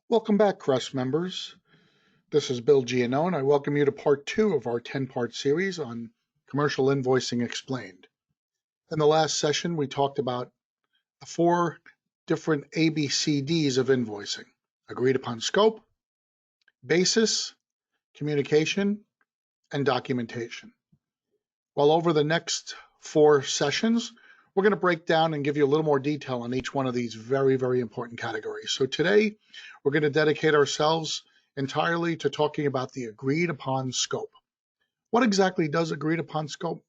Welcome back, Crest members. This is Bill Giannone. I welcome you to part 2 of our 10-part series on Commercial Invoicing Explained. In the last session, we talked about the 4 different ABCDs of invoicing: agreed upon scope, basis, communication, and documentation. Well, over the next 4 sessions, we're going to break down and give you a little more detail on each one of these very, very important categories. So today, we're going to dedicate ourselves entirely to talking about the agreed upon scope. What exactly does agreed upon scope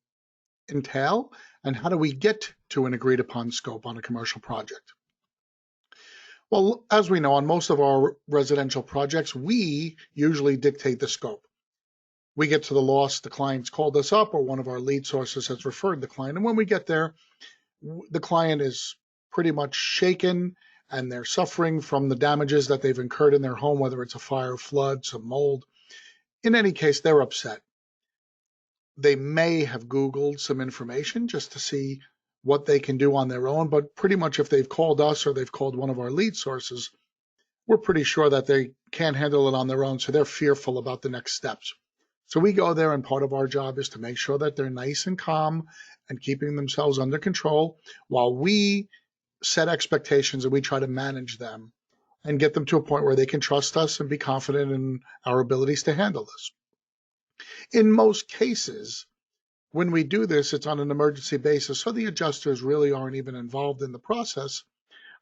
entail, and how do we get to an agreed upon scope on a commercial project? Well, as we know, on most of our residential projects, we usually dictate the scope. We get to the loss, the client's called us up, or one of our lead sources has referred the client. And when we get there, the client is pretty much shaken and they're suffering from the damages that they've incurred in their home, whether it's a fire, flood, some mold. In any case, they're upset. They may have Googled some information just to see what they can do on their own, but pretty much if they've called us or they've called one of our lead sources, we're pretty sure that they can't handle it on their own, so they're fearful about the next steps. So we go there, and part of our job is to make sure that they're nice and calm and keeping themselves under control while we set expectations and we try to manage them and get them to a point where they can trust us and be confident in our abilities to handle this. In most cases, when we do this, it's on an emergency basis, so the adjusters really aren't even involved in the process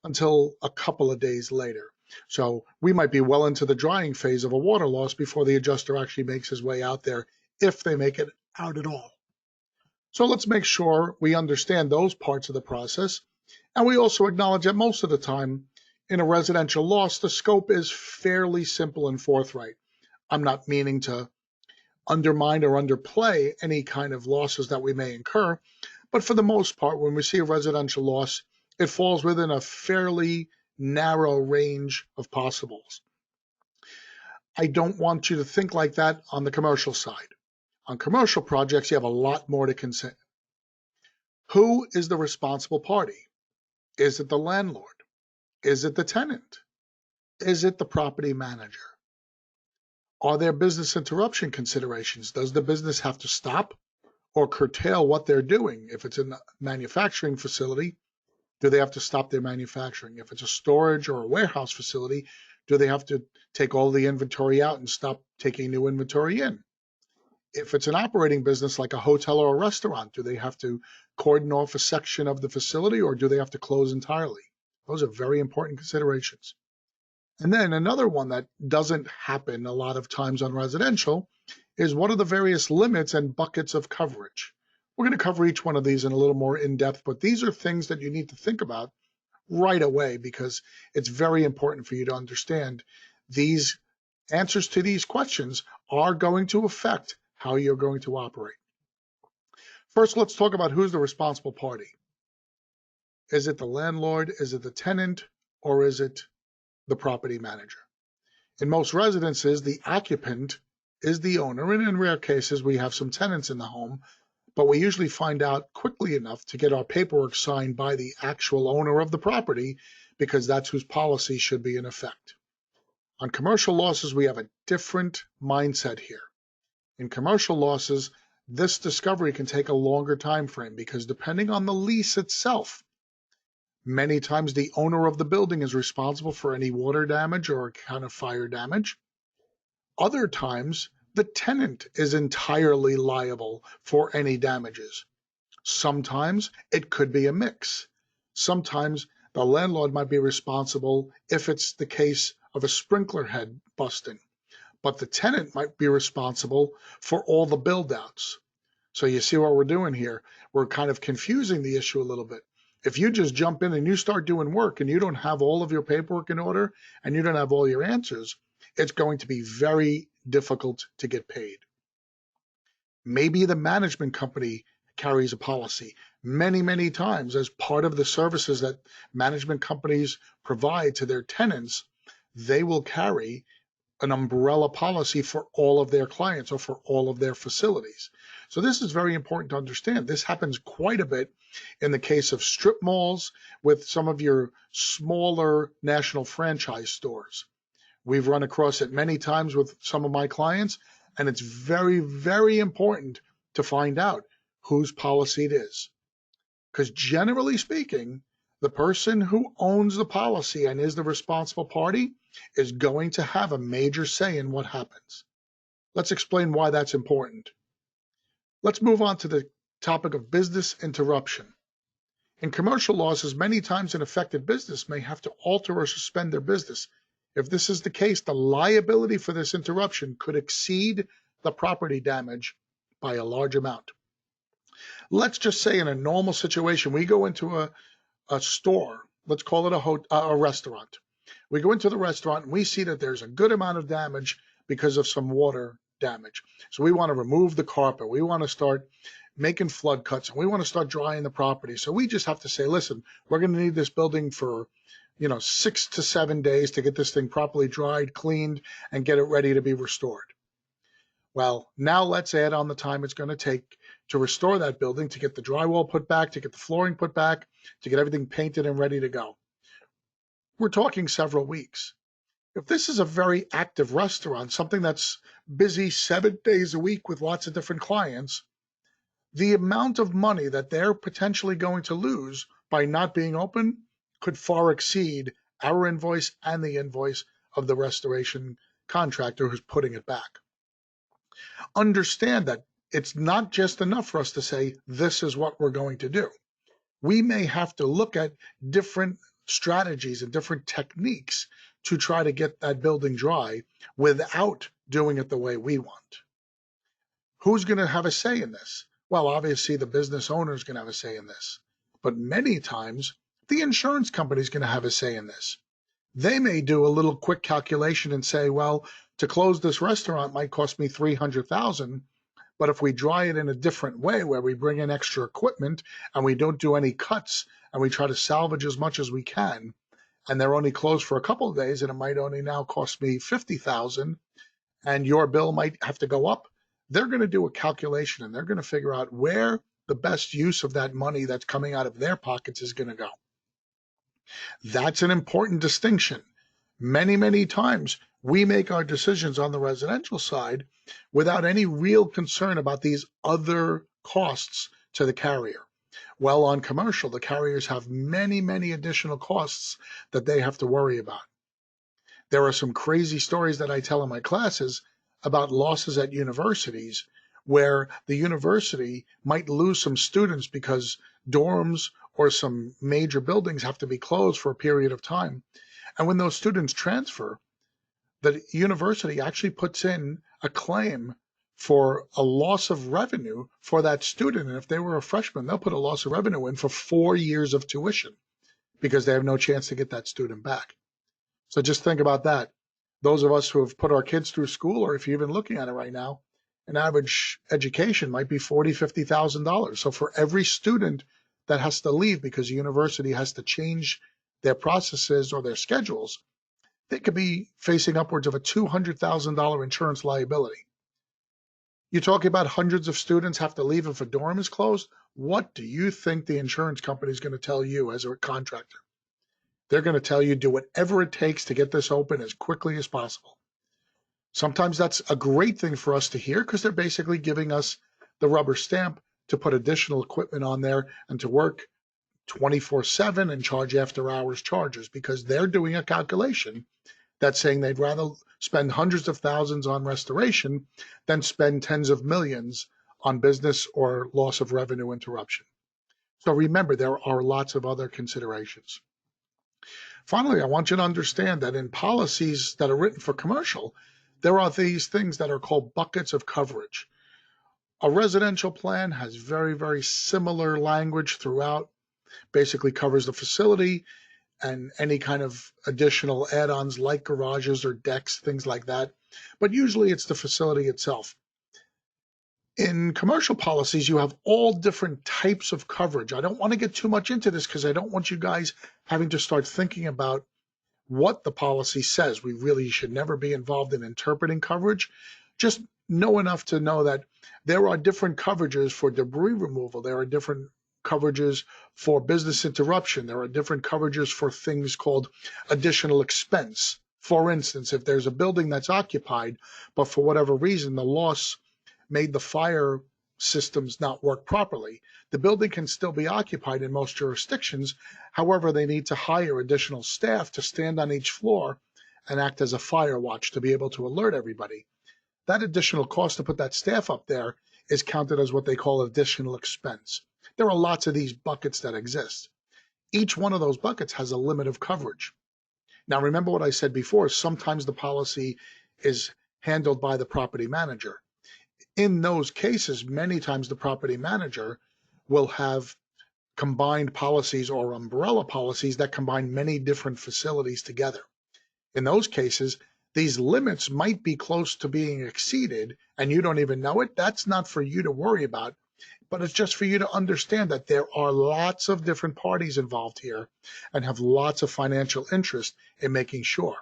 until a couple of days later. So we might be well into the drying phase of a water loss before the adjuster actually makes his way out there, if they make it out at all. So let's make sure we understand those parts of the process. And we also acknowledge that most of the time in a residential loss, the scope is fairly simple and forthright. I'm not meaning to undermine or underplay any kind of losses that we may incur, but for the most part, when we see a residential loss, it falls within a fairly narrow range of possibles. I don't want you to think like that on the commercial side. On commercial projects, you have a lot more to consider. Who is the responsible party? Is it the landlord? Is it the tenant? Is it the property manager? Are there business interruption considerations? Does the business have to stop or curtail what they're doing? If it's a manufacturing facility, do they have to stop their manufacturing? If it's a storage or a warehouse facility, do they have to take all the inventory out and stop taking new inventory in? If it's an operating business like a hotel or a restaurant, do they have to cordon off a section of the facility, or do they have to close entirely? Those are very important considerations. And then another one that doesn't happen a lot of times on residential is what are the various limits and buckets of coverage? We're going to cover each one of these in a little more in depth, but these are things that you need to think about right away because it's very important for you to understand these answers to these questions are going to affect how you're going to operate. First, let's talk about who's the responsible party. Is it the landlord? Is it the tenant? Or is it the property manager? In most residences, the occupant is the owner, and in rare cases, we have some tenants in the home, but we usually find out quickly enough to get our paperwork signed by the actual owner of the property because that's whose policy should be in effect. On commercial losses, we have a different mindset here. In commercial losses, this discovery can take a longer time frame because depending on the lease itself, many times the owner of the building is responsible for any water damage or kind of fire damage. Other times, the tenant is entirely liable for any damages. Sometimes it could be a mix. Sometimes the landlord might be responsible if it's the case of a sprinkler head busting, but the tenant might be responsible for all the build outs. So you see what we're doing here? We're kind of confusing the issue a little bit. If you just jump in and you start doing work and you don't have all of your paperwork in order and you don't have all your answers, it's going to be very difficult to get paid. Maybe the management company carries a policy. Many times as part of the services that management companies provide to their tenants, they will carry an umbrella policy for all of their clients or for all of their facilities. So this is very important to understand. This happens quite a bit in the case of strip malls with some of your smaller national franchise stores. We've run across it many times with some of my clients, and it's very, very important to find out whose policy it is. Because generally speaking, the person who owns the policy and is the responsible party is going to have a major say in what happens. Let's explain why that's important. Let's move on to the topic of business interruption. In commercial losses, many times an affected business may have to alter or suspend their business. If this is the case, the liability for this interruption could exceed the property damage by a large amount. Let's just say in a normal situation, we go into a store, let's call it a restaurant. We go into the restaurant and we see that there's a good amount of damage because of some water damage. So we want to remove the carpet. We want to start making flood cuts, and we want to start drying the property. So we just have to say, listen, we're going to need this building for 6 to 7 days to get this thing properly dried, cleaned, and get it ready to be restored. Well, now let's add on the time it's going to take to restore that building, to get the drywall put back, to get the flooring put back, to get everything painted and ready to go. We're talking several weeks. If this is a very active restaurant, something that's busy 7 days a week with lots of different clients, the amount of money that they're potentially going to lose by not being open could far exceed our invoice and the invoice of the restoration contractor who's putting it back. Understand that it's not just enough for us to say, this is what we're going to do. We may have to look at different strategies and different techniques to try to get that building dry without doing it the way we want. Who's going to have a say in this? Well, obviously the business owner is going to have a say in this, but many times the insurance company is going to have a say in this. They may do a little quick calculation and say, well, to close this restaurant might cost me $300,000, but if we dry it in a different way where we bring in extra equipment and we don't do any cuts and we try to salvage as much as we can, and they're only closed for a couple of days and it might only now cost me $50,000 and your bill might have to go up, they're going to do a calculation and they're going to figure out where the best use of that money that's coming out of their pockets is going to go. That's an important distinction. Many, many times we make our decisions on the residential side without any real concern about these other costs to the carrier. Well, on commercial, the carriers have many, many additional costs that they have to worry about. There are some crazy stories that I tell in my classes about losses at universities where the university might lose some students because dorms or some major buildings have to be closed for a period of time. And when those students transfer, the university actually puts in a claim for a loss of revenue for that student. And if they were a freshman, they'll put a loss of revenue in for 4 years of tuition because they have no chance to get that student back. So just think about that. Those of us who have put our kids through school, or if you're even looking at it right now, an average education might be $40,000, $50,000. So for every student that has to leave because the university has to change their processes or their schedules, they could be facing upwards of a $200,000 insurance liability. You're talking about hundreds of students have to leave if a dorm is closed. What do you think the insurance company is going to tell you as a contractor? They're going to tell you do whatever it takes to get this open as quickly as possible. Sometimes that's a great thing for us to hear because they're basically giving us the rubber stamp to put additional equipment on there and to work 24/7 and charge after hours charges because they're doing a calculation that's saying they'd rather spend hundreds of thousands on restoration than spend tens of millions on business or loss of revenue interruption. So remember, there are lots of other considerations. Finally, I want you to understand that in policies that are written for commercial, there are these things that are called buckets of coverage. A residential plan has very, very similar language throughout, basically covers the facility and any kind of additional add-ons like garages or decks, things like that. But usually it's the facility itself. In commercial policies, you have all different types of coverage. I don't want to get too much into this because I don't want you guys having to start thinking about what the policy says. We really should never be involved in interpreting coverage. Just know enough to know that there are different coverages for debris removal. There are different coverages for business interruption. There are different coverages for things called additional expense For instance, if there's a building that's occupied, but for whatever reason, the loss made the fire systems not work properly, the building can still be occupied in most jurisdictions. However, they need to hire additional staff to stand on each floor and act as a fire watch to be able to alert everybody. That additional cost to put that staff up there is counted as what they call additional expense. There are lots of these buckets that exist. Each one of those buckets has a limit of coverage. Now, remember what I said before, sometimes the policy is handled by the property manager. In those cases, many times the property manager will have combined policies or umbrella policies that combine many different facilities together. In those cases, these limits might be close to being exceeded and you don't even know it. That's not for you to worry about, but it's just for you to understand that there are lots of different parties involved here and have lots of financial interest in making sure.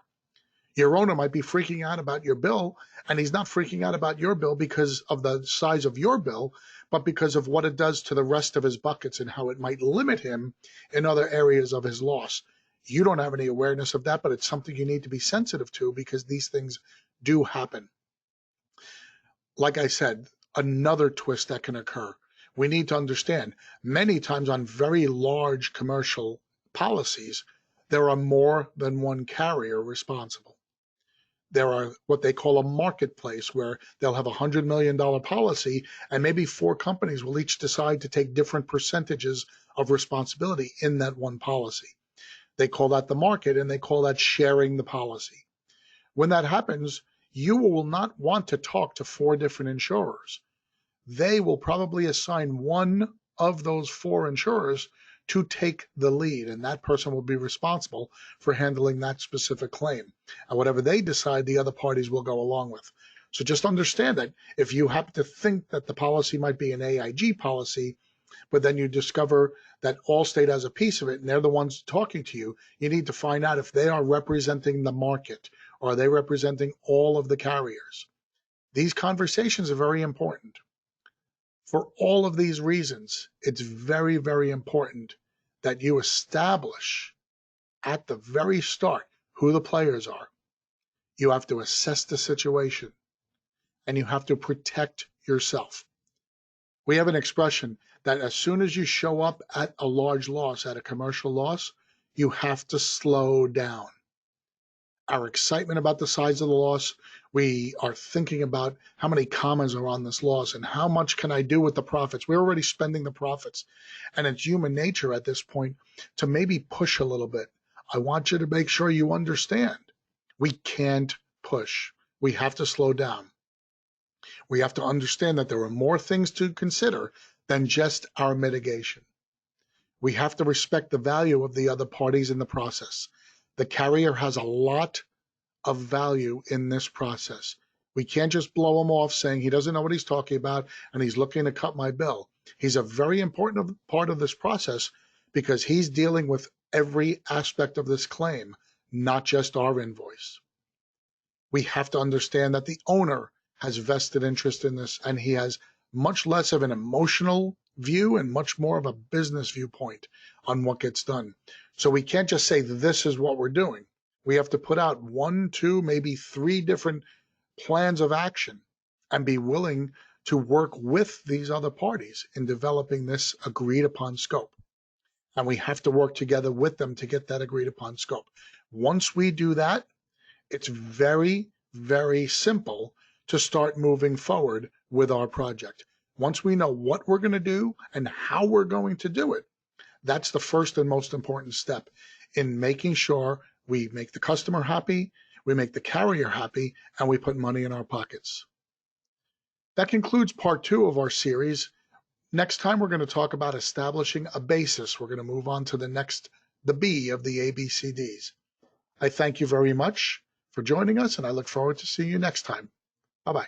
Your owner might be freaking out about your bill, and he's not freaking out about your bill because of the size of your bill, but because of what it does to the rest of his buckets and how it might limit him in other areas of his loss. You don't have any awareness of that, but it's something you need to be sensitive to because these things do happen. Like I said, another twist that can occur. We need to understand many times on very large commercial policies, there are more than one carrier responsible. There are what they call a marketplace where they'll have $100 million policy and maybe 4 companies will each decide to take different percentages of responsibility in that one policy. They call that the market and they call that sharing the policy. When that happens, you will not want to talk to 4 different insurers. They will probably assign one of those 4 insurers to take the lead, and that person will be responsible for handling that specific claim. And whatever they decide, the other parties will go along with. So just understand that if you happen to think that the policy might be an AIG policy, but then you discover that Allstate has a piece of it and they're the ones talking to you, you need to find out if they are representing the market or are they representing all of the carriers. These conversations are very important. For all of these reasons, it's very, very important that you establish at the very start who the players are. You have to assess the situation and you have to protect yourself. We have an expression that as soon as you show up at a large loss, at a commercial loss, you have to slow down. Our excitement about the size of the loss, we are thinking about how many commas are on this loss and how much can I do with the profits. We're already spending the profits. And it's human nature at this point to maybe push a little bit. I want you to make sure you understand. We can't push. We have to slow down. We have to understand that there are more things to consider than just our mitigation. We have to respect the value of the other parties in the process. The carrier has a lot of value in this process. We can't just blow him off saying he doesn't know what he's talking about and he's looking to cut my bill. He's a very important part of this process because he's dealing with every aspect of this claim, not just our invoice. We have to understand that the owner has vested interest in this and he has much less of an emotional view and much more of a business viewpoint on what gets done. So we can't just say this is what we're doing. We have to put out 1, 2, maybe 3 different plans of action and be willing to work with these other parties in developing this agreed upon scope. And we have to work together with them to get that agreed upon scope. Once we do that, it's very, very simple to start moving forward with our project. Once we know what we're going to do and how we're going to do it, that's the first and most important step in making sure we make the customer happy, we make the carrier happy, and we put money in our pockets. That concludes part 2 of our series. Next time, we're going to talk about establishing a basis. We're going to move on to the B of the ABCDs. I thank you very much for joining us, and I look forward to seeing you next time. Bye-bye.